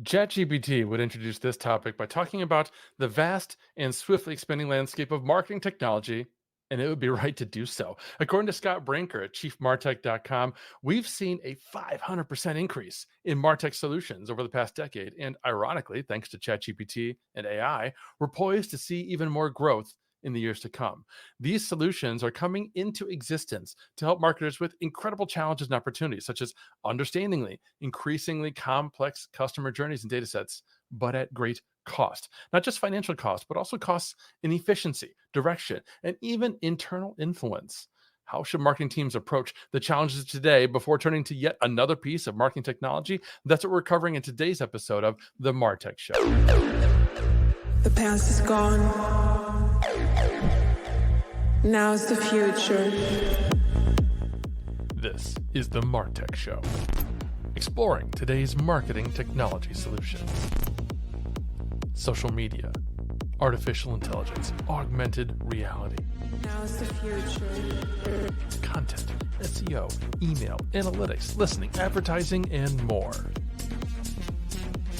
ChatGPT would introduce this topic by talking about the vast and swiftly expanding landscape of marketing technology, and it would be right to do so. According to Scott Brinker at chiefmartech.com, we've seen a 500% increase in martech solutions over the past decade. And ironically, thanks to ChatGPT and AI, we're poised to see even more growth in the years to come. These solutions are coming into existence to help marketers with incredible challenges and opportunities, such as understandingly increasingly complex customer journeys and data sets, but at great cost. Not just financial cost, but also costs in efficiency, direction, and even internal influence. How should marketing teams approach the challenges today before turning to yet another piece of marketing technology? That's what we're covering in today's episode of The Martech Show. The past is gone. Now's the future. This is The Martech Show, exploring today's marketing technology solutions. Social media, artificial intelligence, augmented reality. Now's the future. Content, SEO, email, analytics, listening, advertising, and more.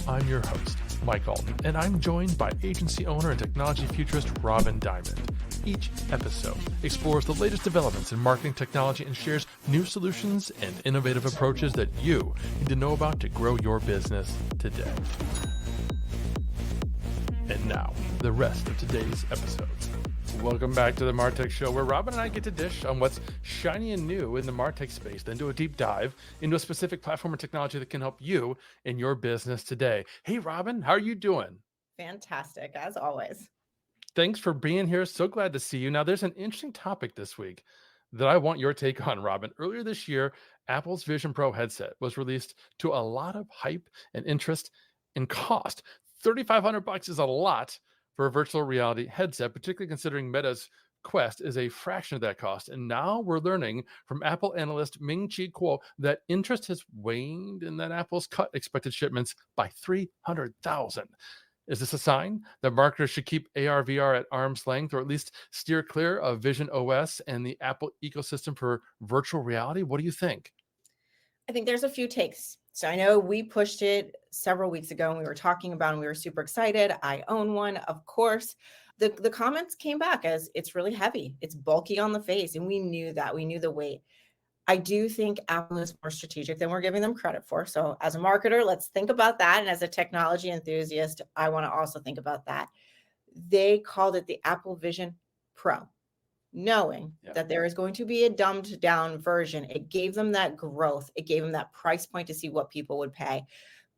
I'm your host, Mike Alton, and I'm joined by agency owner and technology futurist Robin Diamond. Each episode explores the latest developments in marketing technology and shares new solutions and innovative approaches that you need to know about to grow your business today. And now, the rest of today's episode. Welcome back to the Martech Show, where Robin and I get to dish on what's shiny and new in the Martech space, then do a deep dive into a specific platform or technology that can help you in your business today. Hey, Robin, how are you doing? Fantastic, as always. Thanks for being here. So glad to see you. Now, there's an interesting topic this week that I want your take on, Robin. Earlier this year, Apple's Vision Pro headset was released to a lot of hype and interest and cost. $3,500 is a lot for a virtual reality headset, particularly considering Meta's Quest is a fraction of that cost. And now we're learning from Apple analyst Ming-Chi Kuo that interest has waned and that Apple's cut expected shipments by 300,000. Is this a sign that marketers should keep AR/VR at arm's length, or at least steer clear of Vision OS and the Apple ecosystem for virtual reality? What do you think? I think there's a few takes. So I know we pushed it several weeks ago and we were talking about it and we were super excited. I own one, of course. The comments came back as it's really heavy. It's bulky on the face. And we knew that. We knew the weight. I do think Apple is more strategic than we're giving them credit for. So as a marketer, let's think about that. And as a technology enthusiast, I want to also think about that. They called it the Apple Vision Pro, knowing that there is going to be a dumbed down version. It gave them that growth. It gave them that price point to see what people would pay.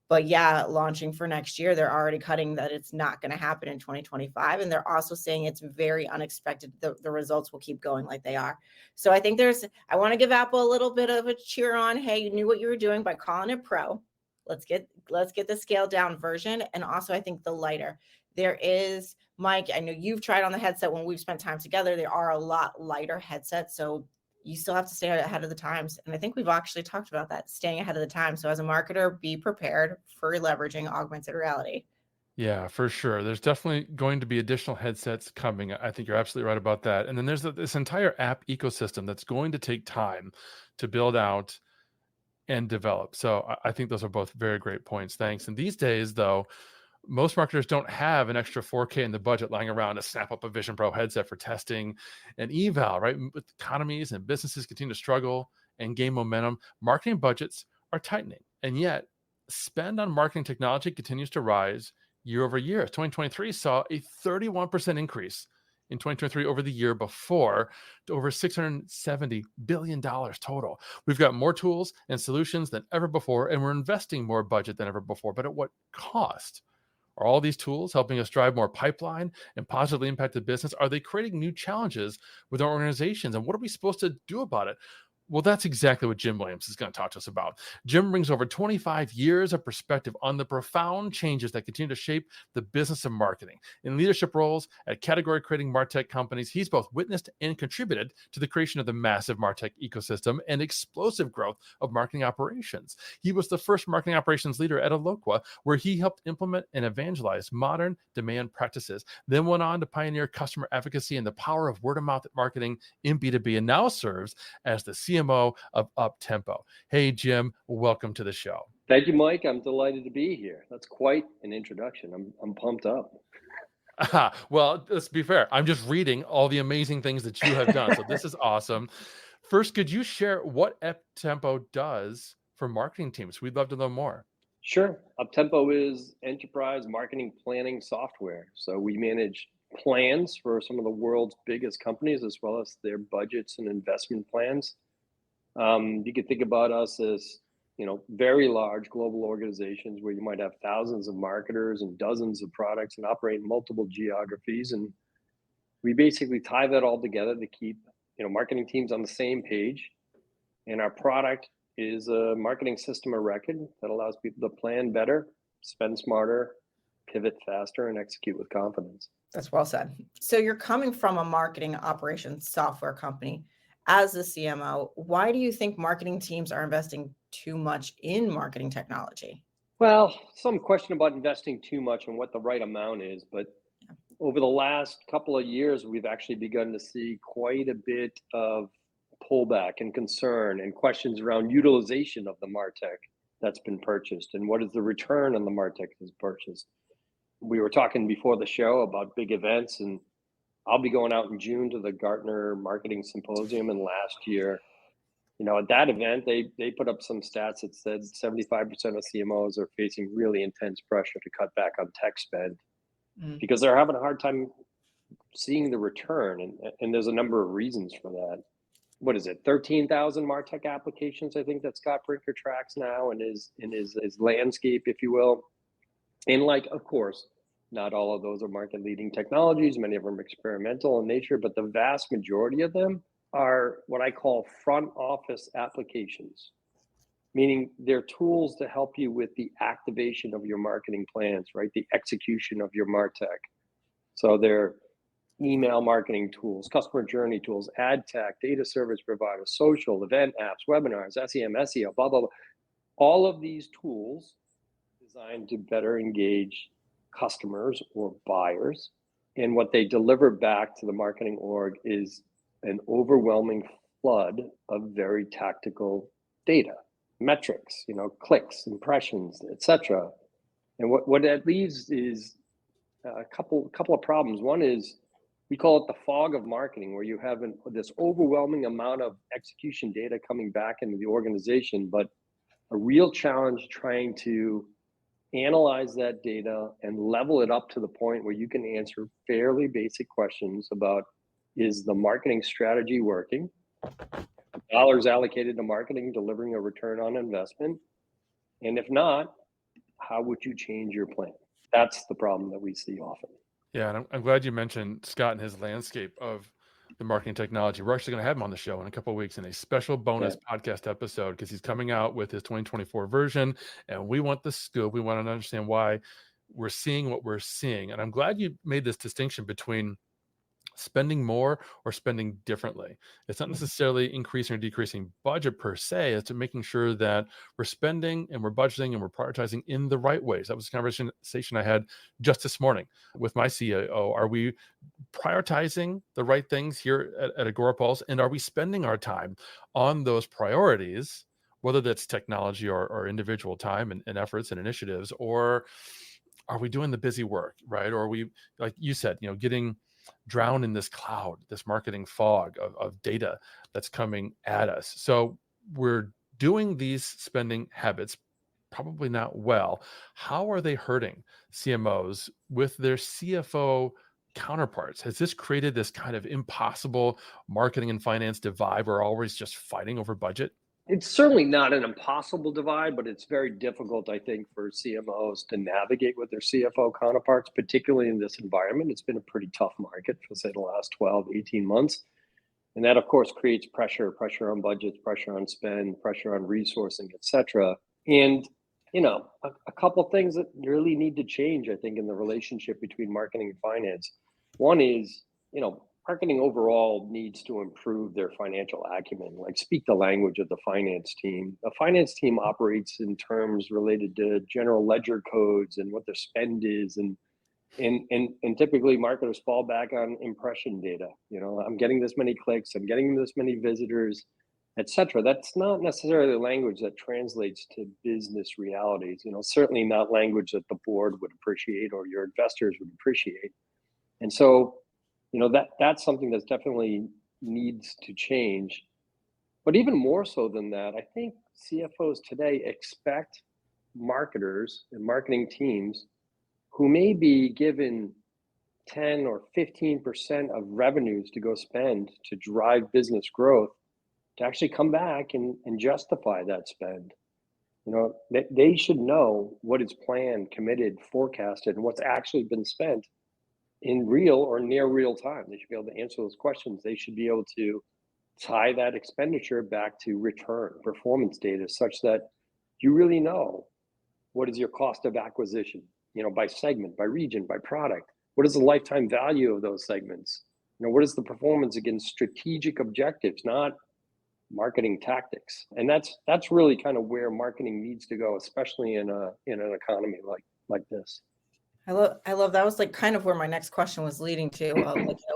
But yeah, launching for next year, they're already cutting that it's not going to happen in 2025. And they're also saying it's very unexpected. The results will keep going like they are. So I think I want to give Apple a little bit of a cheer on. Hey, you knew what you were doing by calling it Pro. Let's get the scaled down version. And also I think the lighter. There is, Mike, I know you've tried on the headset when we've spent time together. There are a lot lighter headsets. So you still have to stay ahead of the times. And I think we've actually talked about that, staying ahead of the time. So as a marketer, be prepared for leveraging augmented reality. Yeah, for sure. There's definitely going to be additional headsets coming. I think you're absolutely right about that. And then there's this entire app ecosystem that's going to take time to build out and develop. So I think those are both very great points. Thanks. And these days, though, most marketers don't have an extra 4K in the budget lying around to snap up a Vision Pro headset for testing and eval, right? With economies and businesses continue to struggle and gain momentum, marketing budgets are tightening. And yet, spend on marketing technology continues to rise year over year. 2023 saw a 31% increase in 2023 over the year before to over $670 billion total. We've got more tools and solutions than ever before, and we're investing more budget than ever before. But at what cost? Are all these tools helping us drive more pipeline and positively impact the business? Are they creating new challenges with our organizations? And what are we supposed to do about it? Well, that's exactly what Jim Williams is going to talk to us about. Jim brings over 25 years of perspective on the profound changes that continue to shape the business of marketing. In leadership roles at category-creating MarTech companies, he's both witnessed and contributed to the creation of the massive MarTech ecosystem and explosive growth of marketing operations. He was the first marketing operations leader at Eloqua, where he helped implement and evangelize modern demand practices, then went on to pioneer customer advocacy and the power of word-of-mouth marketing in B2B, and now serves as the CMO of UpTempo. Hey, Jim, welcome to the show. Thank you, Mike. I'm delighted to be here. That's quite an introduction. I'm pumped up. Well, let's be fair. I'm just reading all the amazing things that you have done. So this is awesome. First, could you share what Tempo does for marketing teams? We'd love to know more. Sure. Uptempo is enterprise marketing planning software. So we manage plans for some of the world's biggest companies as well as their budgets and investment plans. You could think about us as, very large global organizations where you might have thousands of marketers and dozens of products and operate in multiple geographies. And we basically tie that all together to keep, marketing teams on the same page. And our product is a marketing system of record that allows people to plan better, spend smarter, pivot faster, and execute with confidence. That's well said. So you're coming from a marketing operations software company. As the CMO, why do you think marketing teams are investing too much in marketing technology? Well, some question about investing too much and what the right amount is, but over the last couple of years, we've actually begun to see quite a bit of pullback and concern and questions around utilization of the martech that's been purchased and what is the return on the martech that's purchased. We were talking before the show about big events, and I'll be going out in June to the Gartner Marketing Symposium. And last year, at that event, they put up some stats that said 75% of CMOs are facing really intense pressure to cut back on tech spend because they're having a hard time seeing the return. And there's a number of reasons for that. What is it? 13,000 martech applications, I think, that Scott Brinker tracks now in his landscape, if you will. And of course, not all of those are market leading technologies. Many of them are experimental in nature, but the vast majority of them are what I call front office applications, meaning they're tools to help you with the activation of your marketing plans, right? The execution of your martech. So they're email marketing tools, customer journey tools, ad tech, data service providers, social, event apps, webinars, SEM, SEO, blah, blah, blah. All of these tools designed to better engage customers or buyers. And what they deliver back to the marketing org is an overwhelming flood of very tactical data, metrics, clicks, impressions, etc. And what that leaves is a couple of problems. One is we call it the fog of marketing, where you have this overwhelming amount of execution data coming back into the organization, but a real challenge trying to analyze that data and level it up to the point where you can answer fairly basic questions about, is the marketing strategy working? Dollars allocated to marketing delivering a return on investment? And if not, how would you change your plan? That's the problem that we see often. Yeah, and I'm glad you mentioned Scott and his landscape of the marketing technology. We're actually going to have him on the show in a couple of weeks in a special bonus podcast episode because he's coming out with his 2024 version, and we want the scoop. We want to understand why we're seeing what we're seeing. And I'm glad you made this distinction between spending more or spending differently. It's not necessarily increasing or decreasing budget per se. It's making sure that we're spending and we're budgeting and we're prioritizing in the right ways. That was a conversation I had just this morning with my CEO. Are we prioritizing the right things here at Agora Pulse? And are we spending our time on those priorities, whether that's technology or individual time and efforts and initiatives, or are we doing the busy work, right? Or are we, like you said, getting drowned in this cloud, this marketing fog of data that's coming at us? So we're doing these spending habits probably not well. How are they hurting CMOs with their CFO counterparts? Has this created this kind of impossible marketing and finance divide where we're always just fighting over budget? It's certainly not an impossible divide, but it's very difficult, I think, for CMOs to navigate with their CFO counterparts, particularly in this environment. It's been a pretty tough market for, say, the last 12, 18 months. And that, of course, creates pressure on budgets, pressure on spend, pressure on resourcing, et cetera. And, a couple of things that really need to change, I think, in the relationship between marketing and finance. One is, marketing overall needs to improve their financial acumen, speak the language of the finance team. The finance team operates in terms related to general ledger codes and what their spend is. And typically marketers fall back on impression data. I'm getting this many clicks, I'm getting this many visitors. etc. That's not necessarily language that translates to business realities. Certainly not language that the board would appreciate or your investors would appreciate. And so, that's something that's definitely needs to change. But even more so than that, I think CFOs today expect marketers and marketing teams who may be given 10 or 15% of revenues to go spend to drive business growth to actually come back and justify that spend. They should know what is planned, committed, forecasted, and what's actually been spent in real or near real time. They should be able to answer those questions. They should be able to tie that expenditure back to return performance data such that you really know what is your cost of acquisition, by segment, by region, by product. What is the lifetime value of those segments? What is the performance against strategic objectives, not marketing tactics? And that's really kind of where marketing needs to go, especially in an economy like this. I love that was like kind of where my next question was leading to.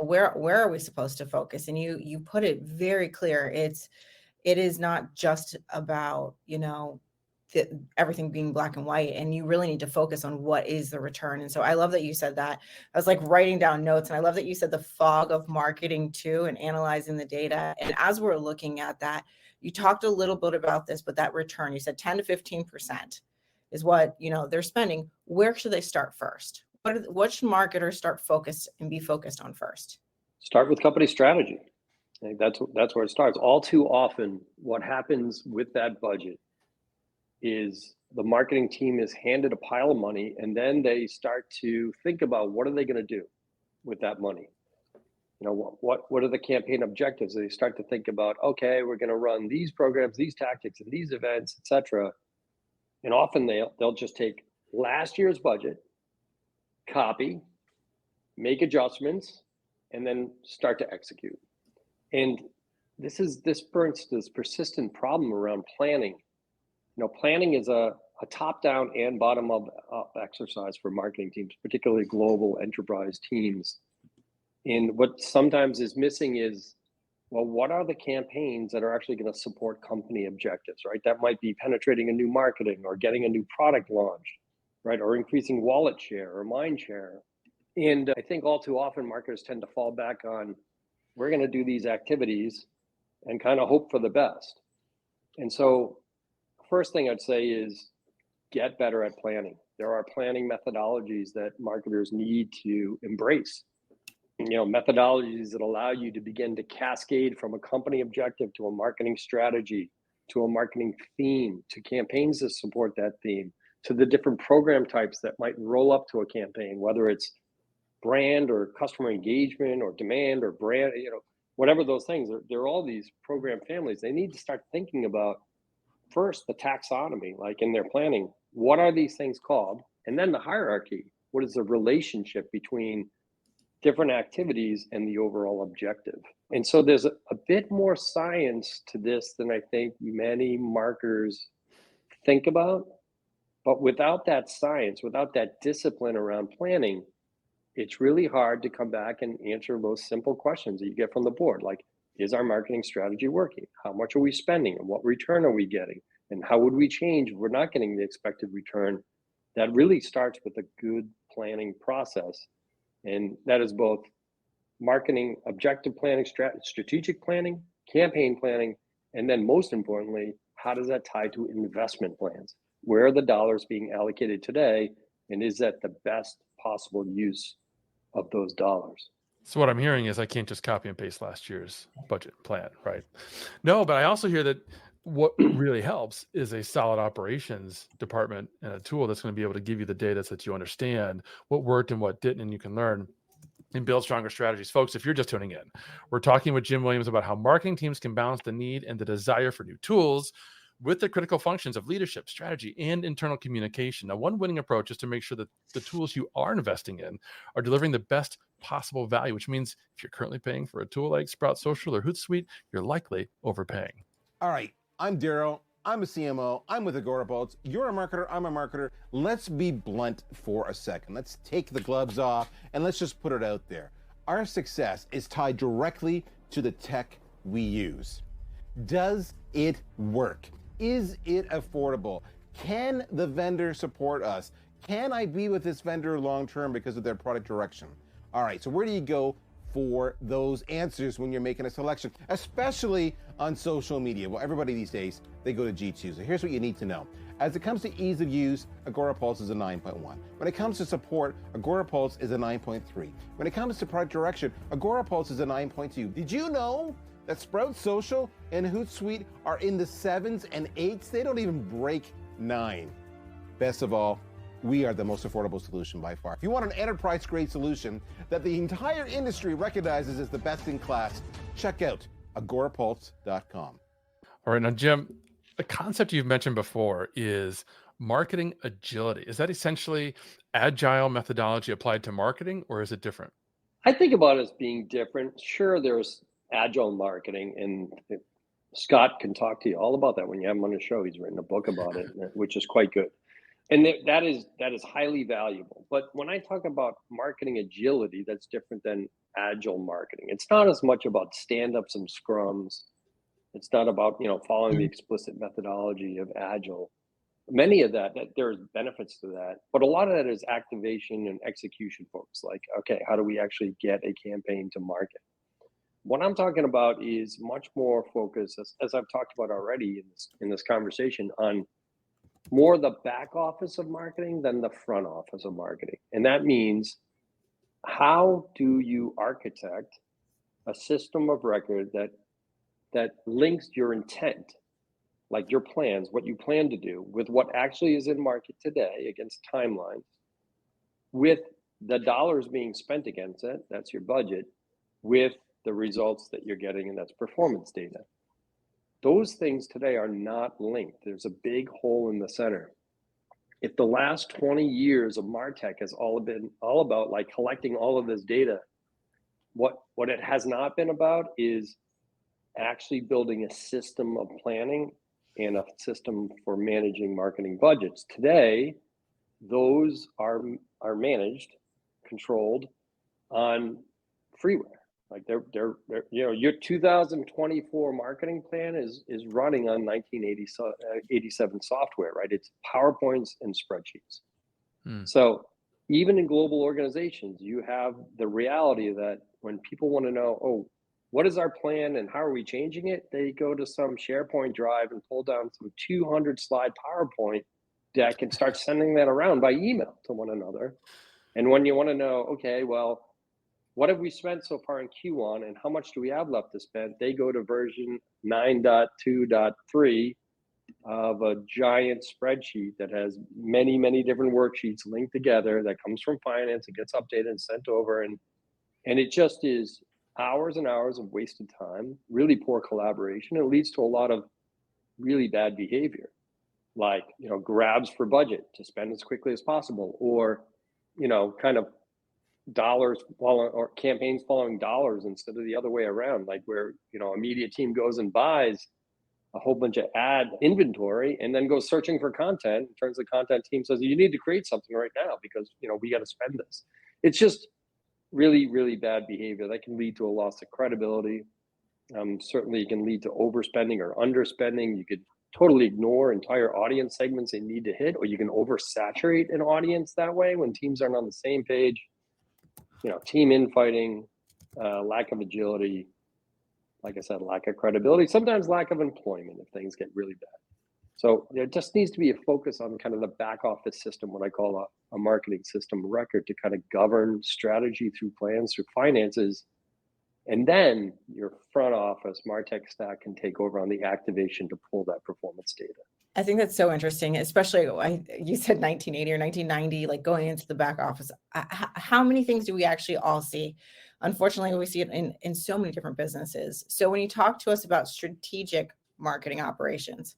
Where are we supposed to focus? And you put it very clear. It is not just about everything being black and white, and you really need to focus on what is the return. And so I love that you said that. I was like writing down notes, and I love that you said the fog of marketing too, and analyzing the data. And as we're looking at that, you talked a little bit about this, but that return, you said 10 to 15% is what they're spending. Where should they start first? What should marketers start focused and be focused on first? Start with company strategy. I think that's where it starts. All too often, what happens with that budget is the marketing team is handed a pile of money, and then they start to think about what are they going to do with that money. What are the campaign objectives? They start to think about, okay, we're going to run these programs, these tactics, and these events, etc. And often they'll just take last year's budget, copy, make adjustments, and then start to execute. And this brings this persistent problem around planning. Planning is a top-down and bottom-up exercise for marketing teams, particularly global enterprise teams. And what sometimes is missing is, well, what are the campaigns that are actually going to support company objectives, right? That might be penetrating a new marketing or getting a new product launched, right? Or increasing wallet share or mind share. And I think all too often marketers tend to fall back on, we're going to do these activities and kind of hope for the best. And so first thing I'd say is get better at planning. There are planning methodologies that marketers need to embrace. Methodologies that allow you to begin to cascade from a company objective to a marketing strategy, to a marketing theme, to campaigns that support that theme, to the different program types that might roll up to a campaign, whether it's brand or customer engagement or demand or brand, whatever those things are. There are all these program families. They need to start thinking about first the taxonomy, like in their planning, what are these things called? And then the hierarchy, what is the relationship between different activities and the overall objective? And so there's a bit more science to this than I think many marketers think about. But without that science, without that discipline around planning, it's really hard to come back and answer those simple questions that you get from the board, like, is our marketing strategy working? How much are we spending? And what return are we getting? And how would we change if we're not getting the expected return? That really starts with a good planning process. And that is both marketing objective planning, strategic planning, campaign planning, and then most importantly, how does that tie to investment plans? Where are the dollars being allocated today? And is that the best possible use of those dollars? So what I'm hearing is I can't just copy and paste last year's budget plan, right? No, but I also hear that what really helps is a solid operations department and a tool that's going to be able to give you the data so that you understand what worked and what didn't, and you can learn and build stronger strategies. Folks, if you're just tuning in, we're talking with Jim Williams about how marketing teams can balance the need and the desire for new tools with the critical functions of leadership, strategy, and internal communication. Now, one winning approach is to make sure that the tools you are investing in are delivering the best possible value, which means if you're currently paying for a tool like Sprout Social or Hootsuite, you're likely overpaying. All right, I'm Daryl. I'm a CMO. I'm with Agorabots. You're a marketer. I'm a marketer. Let's be blunt for a second. Let's take the gloves off and let's just put it out there. Our success is tied directly to the tech we use. Does it work? Is it affordable? Can the vendor support us? Can I be with this vendor long term because of their product direction? All right, so where do you go for those answers when you're making a selection, especially on social media? Well, everybody these days, they go to G2. So here's what you need to know. As it comes to ease of use, AgoraPulse is a 9.1. When it comes to support, AgoraPulse is a 9.3. When it comes to product direction, AgoraPulse is a 9.2. Did you know that Sprout Social and Hootsuite are in the 7s and 8s? They don't even break 9. Best of all, we are the most affordable solution by far. If you want an enterprise-grade solution that the entire industry recognizes as the best in class, check out agorapulse.com. All right, now, Jim, the concept you've mentioned before is marketing agility. Is that essentially agile methodology applied to marketing, or is it different? I think about it as being different. Sure, there's agile marketing, and Scott can talk to you all about that when you have him on the show. He's written a book about it, which is quite good. And that is highly valuable. But when I talk about marketing agility, that's different than agile marketing. It's not as much about stand-ups and scrums. It's not about, following the explicit methodology of agile. Many of that there's benefits to that, but a lot of that is activation and execution focus. Like, okay, how do we actually get a campaign to market? What I'm talking about is much more focused, as I've talked about already in this conversation, on more the back office of marketing than the front office of marketing. And that means, how do you architect a system of record that links your intent, like your plans, what you plan to do, with what actually is in market today against timelines, with the dollars being spent against it, that's your budget, with the results that you're getting, and that's performance data. Those things today are not linked. There's a big hole in the center. If the last 20 years of martech has all about like collecting all of this data, what it has not been about is actually building a system of planning and a system for managing marketing budgets. Today, those are managed, controlled on freeware. Like they're your 2024 marketing plan is running on 1987 software, right? It's PowerPoints and spreadsheets. So even in global organizations, you have the reality that when people want to know, oh, what is our plan and how are we changing it? They go to some SharePoint drive and pull down some 200 slide PowerPoint deck and start sending that around by email to one another. And when you want to know, okay, well, what have we spent so far in Q1 and how much do we have left to spend? They go to version 9.2.3 of a giant spreadsheet that has many, many different worksheets linked together that comes from finance and gets updated and sent over. And it just is hours and hours of wasted time, really poor collaboration. It leads to a lot of really bad behavior, like, grabs for budget to spend as quickly as possible, or, kind of dollars following, or campaigns following dollars instead of the other way around, like where, a media team goes and buys a whole bunch of ad inventory and then goes searching for content. It turns the content team says, you need to create something right now because, we got to spend this. It's just really, really bad behavior that can lead to a loss of credibility. Certainly it can lead to overspending or underspending. You could totally ignore entire audience segments they need to hit, or you can oversaturate an audience that way when teams aren't on the same page. Team infighting, lack of agility, like I said, lack of credibility, sometimes lack of employment if things get really bad. So there just needs to be a focus on kind of the back office system, what I call a marketing system record, to kind of govern strategy through plans, through finances. And then your front office martech stack can take over on the activation to pull that performance data. I think that's so interesting, especially you said 1980 or 1990, like going into the back office. How many things do we actually all see? Unfortunately, we see it in so many different businesses. So when you talk to us about strategic marketing operations,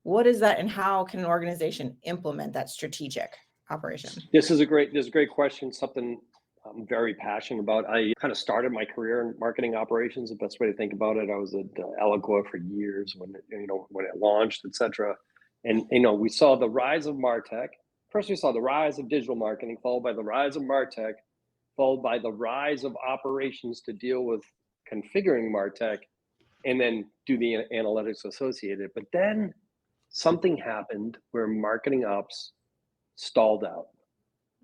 what is that, and how can an organization implement that strategic operation? This is a great question, something I'm very passionate about. I kind of started my career in marketing operations. The best way to think about it, I was at Eloqua for years when it launched, etc. And we saw the rise of martech. First, we saw the rise of digital marketing, followed by the rise of martech, followed by the rise of operations to deal with configuring martech. and then do the analytics associated. But then something happened where marketing ops stalled out.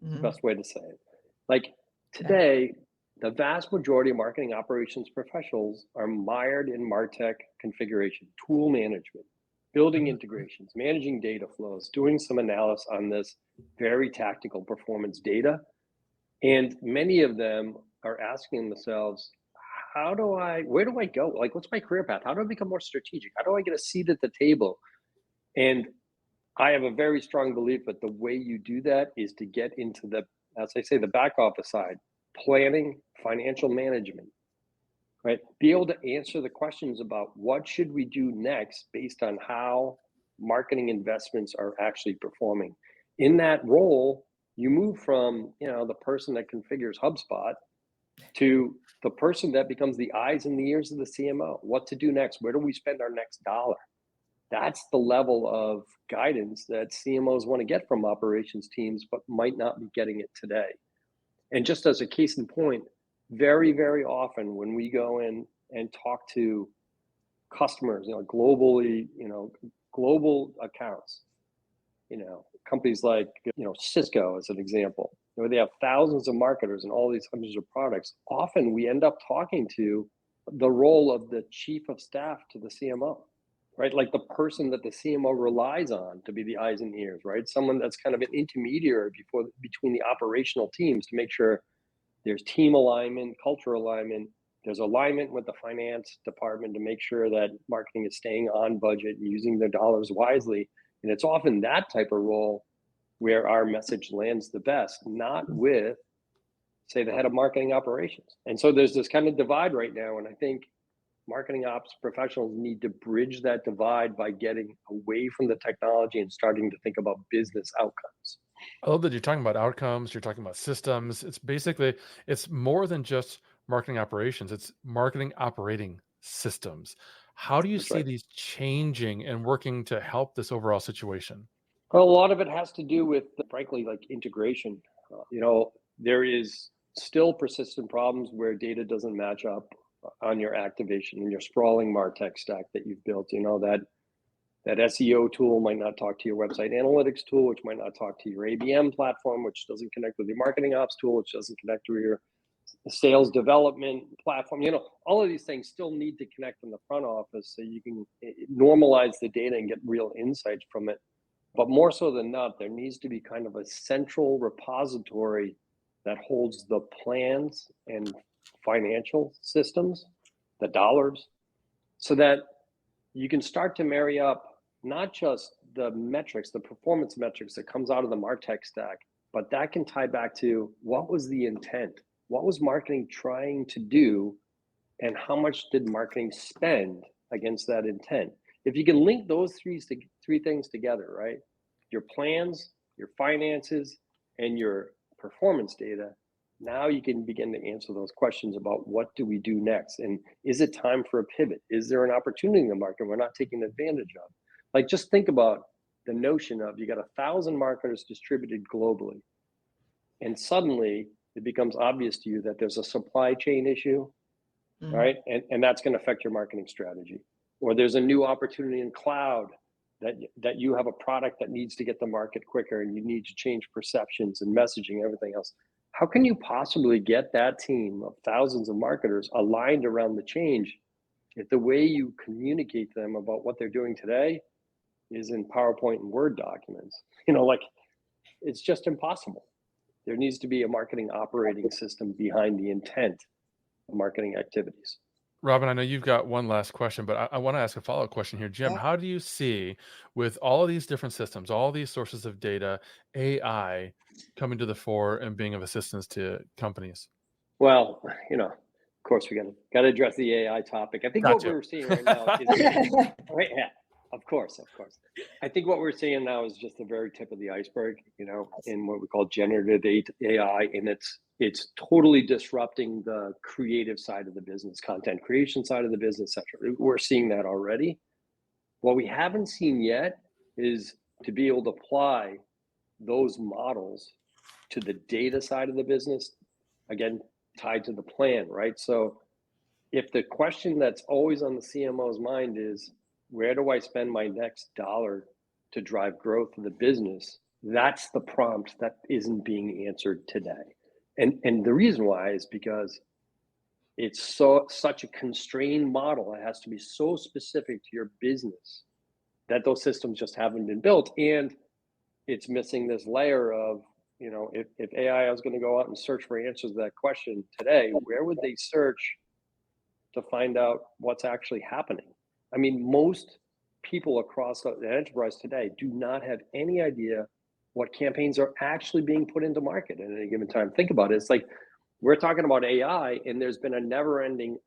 Mhm. Best way to say it. Like today, the vast majority of marketing operations professionals are mired in martech configuration, tool management, building integrations, managing data flows, doing some analysis on this very tactical performance data. And many of them are asking themselves, where do I go? Like, what's my career path? How do I become more strategic? How do I get a seat at the table? And I have a very strong belief that the way you do that is to get into the, as I say, the back office side, planning, financial management, right? Be able to answer the questions about what should we do next based on how marketing investments are actually performing. In that role, you move from, the person that configures HubSpot to the person that becomes the eyes and the ears of the CMO. What to do next? Where do we spend our next dollar? That's the level of guidance that CMOs want to get from operations teams, but might not be getting it today. And just as a case in point, very, very often when we go in and talk to customers, globally, global accounts, companies like, Cisco as an example, where they have thousands of marketers and all these hundreds of products, often we end up talking to the role of the chief of staff to the CMO, right? Like the person that the CMO relies on to be the eyes and ears, right? Someone that's kind of an intermediary between the operational teams to make sure there's team alignment, culture alignment, there's alignment with the finance department to make sure that marketing is staying on budget and using their dollars wisely. And it's often that type of role where our message lands the best, not with, say, the head of marketing operations. And so there's this kind of divide right now. And I think marketing ops professionals need to bridge that divide by getting away from the technology and starting to think about business outcomes. I love that you're talking about outcomes, you're talking about systems. It's more than just marketing operations, it's marketing operating systems. How do you That's see right. these changing and working to help this overall situation? Well, a lot of it has to do with, frankly, like integration. There is still persistent problems where data doesn't match up on your activation and your sprawling martech stack that you've built. That SEO tool might not talk to your website analytics tool, which might not talk to your ABM platform, which doesn't connect with your marketing ops tool, which doesn't connect to your sales development platform. All of these things still need to connect in the front office so you can normalize the data and get real insights from it. But more so than not, there needs to be kind of a central repository that holds the plans and financial systems, the dollars, so that you can start to marry up not just the metrics, the performance metrics that comes out of the martech stack, but that can tie back to what was the intent? What was marketing trying to do? And how much did marketing spend against that intent? If you can link those three things together, right? Your plans, your finances, and your performance data, now you can begin to answer those questions about what do we do next? And is it time for a pivot? Is there an opportunity in the market we're not taking advantage of? Like, just think about the notion of you got 1,000 marketers distributed globally, and suddenly it becomes obvious to you that there's a supply chain issue, right? And that's going to affect your marketing strategy. Or there's a new opportunity in cloud that you have a product that needs to get to market quicker and you need to change perceptions and messaging, everything else. How can you possibly get that team of thousands of marketers aligned around the change if the way you communicate to them about what they're doing today is in PowerPoint and Word documents? It's just impossible. There needs to be a marketing operating system behind the intent of marketing activities. Robin, I know you've got one last question, but I want to ask a follow-up question here. Jim, Yeah. how do you see, with all of these different systems, all these sources of data, AI coming to the fore and being of assistance to companies? Well, of course, we got to address the AI topic. I think what Gotcha. we're seeing right now is right. Yeah, of course. I think what we're seeing now is just the very tip of the iceberg. In what we call generative AI, and it's totally disrupting the creative side of the business, content creation side of the business, etc. We're seeing that already. What we haven't seen yet is to be able to apply those models to the data side of the business, again, tied to the plan, right? So if the question that's always on the CMO's mind is, where do I spend my next dollar to drive growth in the business? That's the prompt that isn't being answered today. And the reason why is because it's such a constrained model. It has to be so specific to your business that those systems just haven't been built. And it's missing this layer of, if AI was going to go out and search for answers to that question today, where would they search to find out what's actually happening? I mean, most people across the enterprise today do not have any idea what campaigns are actually being put into market at any given time. Think about it. It's like we're talking about AI, and there's been a never-ending,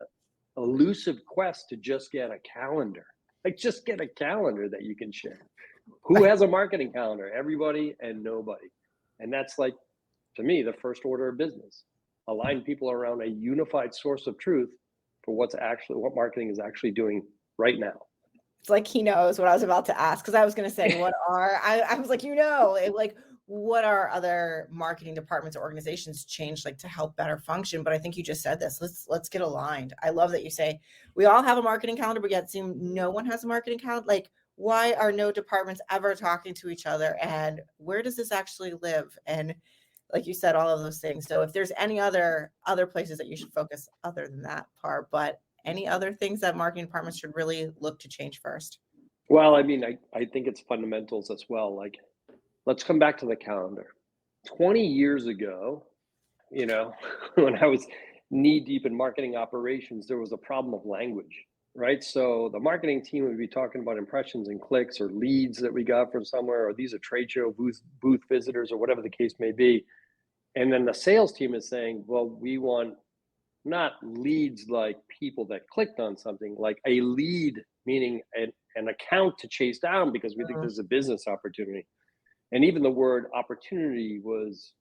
elusive quest to just get a calendar. Like, just get a calendar that you can share. Who has a marketing calendar? Everybody and nobody. And that's, like, to me, the first order of business. Align people around a unified source of truth for what marketing is actually doing right now. It's like he knows what I was about to ask, because I was going to say, I was like, what are other marketing departments or organizations changed like to help better function? But I think you just said this. Let's get aligned. I love that you say we all have a marketing calendar, but yet it seems no one has a marketing calendar. Like, why are no departments ever talking to each other? And where does this actually live? And like you said, all of those things. So if there's any other places that you should focus other than that part, but any other things that marketing departments should really look to change first? Well, I mean, I think it's fundamentals as well. Like, let's come back to the calendar. 20 years ago, when I was knee deep in marketing operations, there was a problem of language, right? So the marketing team would be talking about impressions and clicks or leads that we got from somewhere, or these are trade show booth visitors or whatever the case may be. And then the sales team is saying, well, we want not leads like people that clicked on something, like a lead, meaning an account to chase down because we think there's a business opportunity. And even the word opportunity was,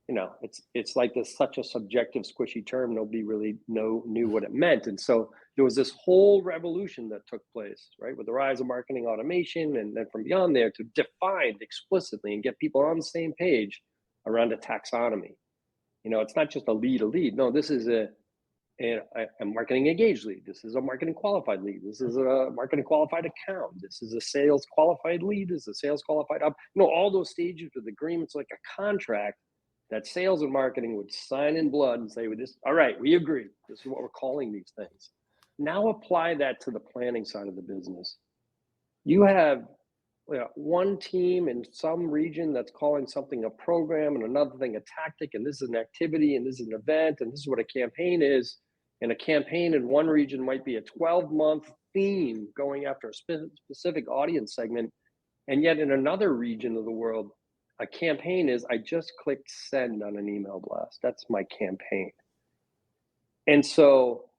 it's like this such a subjective, squishy term. Nobody really knew what it meant. And so there was this whole revolution that took place, right, with the rise of marketing automation, and then from beyond there to define explicitly and get people on the same page around a taxonomy. It's not just a lead. No, this is a marketing engaged lead. This is a marketing qualified lead. This is a marketing qualified account. This is a sales qualified lead. This is a sales qualified up. All those stages with agreements, like a contract that sales and marketing would sign in blood and say, all right, we agree. This is what we're calling these things. Now apply that to the planning side of the business. You have one team in some region that's calling something a program, and another thing a tactic, and this is an activity, and this is an event, and this is what a campaign is. And a campaign in one region might be a 12-month theme going after a specific audience segment. And yet in another region of the world, a campaign is, I just clicked send on an email blast. That's my campaign. And so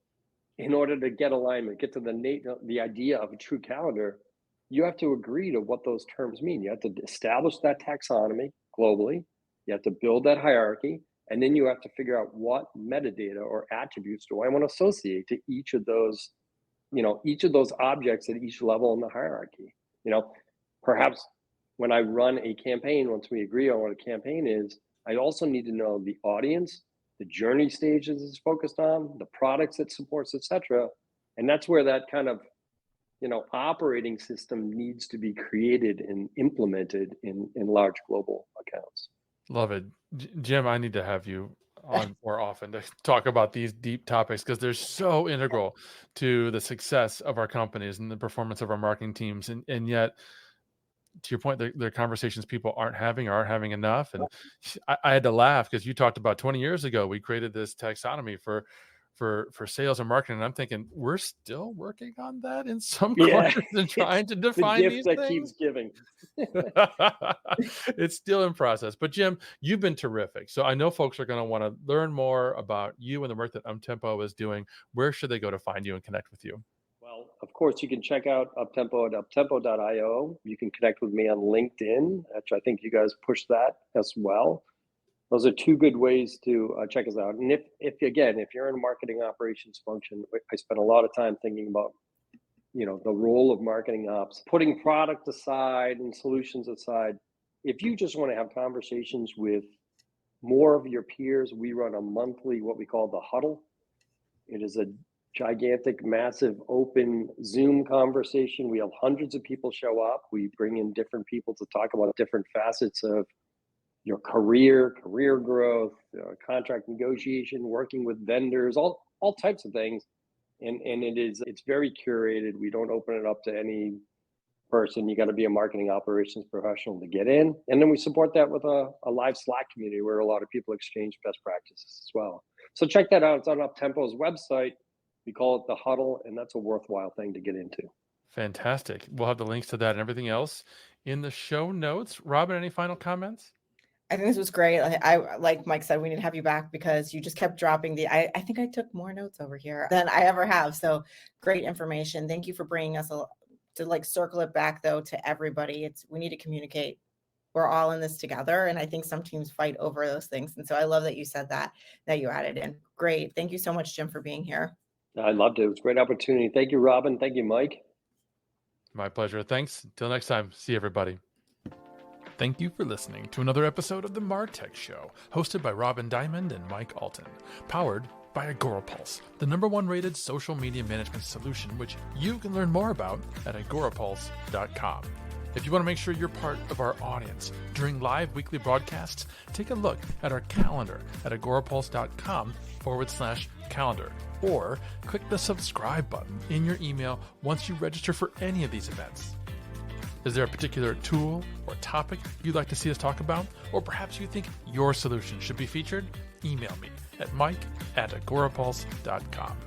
in order to get alignment, get to the idea of a true calendar, you have to agree to what those terms mean. You have to establish that taxonomy globally. You have to build that hierarchy. And then you have to figure out what metadata or attributes do I want to associate to each of those objects at each level in the hierarchy. Perhaps when I run a campaign, once we agree on what a campaign is, I also need to know the audience, the journey stages it's focused on, the products it supports, etc. And that's where that kind of operating system needs to be created and implemented in large global accounts. Love it. Jim, I need to have you on more often to talk about these deep topics, because they're so integral to the success of our companies and the performance of our marketing teams. And yet, to your point, there are conversations people aren't having enough. And I had to laugh because you talked about 20 years ago, we created this taxonomy for sales and marketing. And I'm thinking we're still working on that in some corners and trying to define the gift these that things. Keeps giving. It's still in process. But Jim, you've been terrific. So I know folks are going to want to learn more about you and the work that Uptempo is doing. Where should they go to find you and connect with you? Well, of course, you can check out Uptempo at uptempo.io. You can connect with me on LinkedIn, which I think you guys push that as well. Those are two good ways to check us out. And if you're in a marketing operations function, I spend a lot of time thinking about, the role of marketing ops, putting product aside and solutions aside. If you just want to have conversations with more of your peers, we run a monthly, what we call the huddle. It is a gigantic, massive, open Zoom conversation. We have hundreds of people show up. We bring in different people to talk about different facets of your career growth, contract negotiation, working with vendors, all types of things. And it's very curated. We don't open it up to any person. You got to be a marketing operations professional to get in. And then we support that with a live Slack community where a lot of people exchange best practices as well. So check that out. It's on Uptempo's website. We call it the Huddle, and that's a worthwhile thing to get into. Fantastic. We'll have the links to that and everything else in the show notes. Robin, any final comments? I think this was great. I like Mike said, we need to have you back because you just kept dropping I think I took more notes over here than I ever have. So great information. Thank you for bringing us to circle it back though to everybody. We need to communicate. We're all in this together. And I think some teams fight over those things. And so I love that you said that you added in. Great. Thank you so much, Jim, for being here. I loved it. It was a great opportunity. Thank you, Robin. Thank you, Mike. My pleasure. Thanks. Until next time. See everybody. Thank you for listening to another episode of the MarTech Show, hosted by Robin Diamond and Mike Alton, powered by AgoraPulse, the #1 rated social media management solution, which you can learn more about at agorapulse.com. If you want to make sure you're part of our audience during live weekly broadcasts, take a look at our calendar at agorapulse.com/calendar, or click the subscribe button in your email once you register for any of these events. Is there a particular tool or topic you'd like to see us talk about? Or perhaps you think your solution should be featured? Email me at mike@agorapulse.com.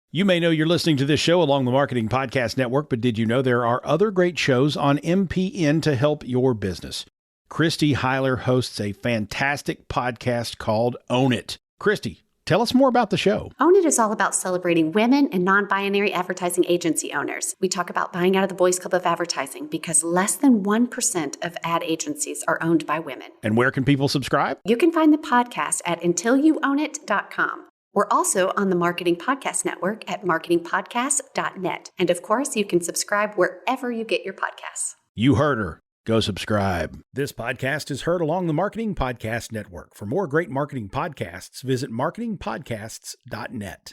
You may know you're listening to this show along the Marketing Podcast Network, but did you know there are other great shows on MPN to help your business? Christy Heiler hosts a fantastic podcast called Own It. Christy, tell us more about the show. Own It is all about celebrating women and non-binary advertising agency owners. We talk about buying out of the boys' club of advertising because less than 1% of ad agencies are owned by women. And where can people subscribe? You can find the podcast at untilyouownit.com. We're also on the Marketing Podcast Network at marketingpodcast.net. And of course, you can subscribe wherever you get your podcasts. You heard her. Go subscribe. This podcast is heard along the Marketing Podcast Network. For more great marketing podcasts, visit marketingpodcasts.net.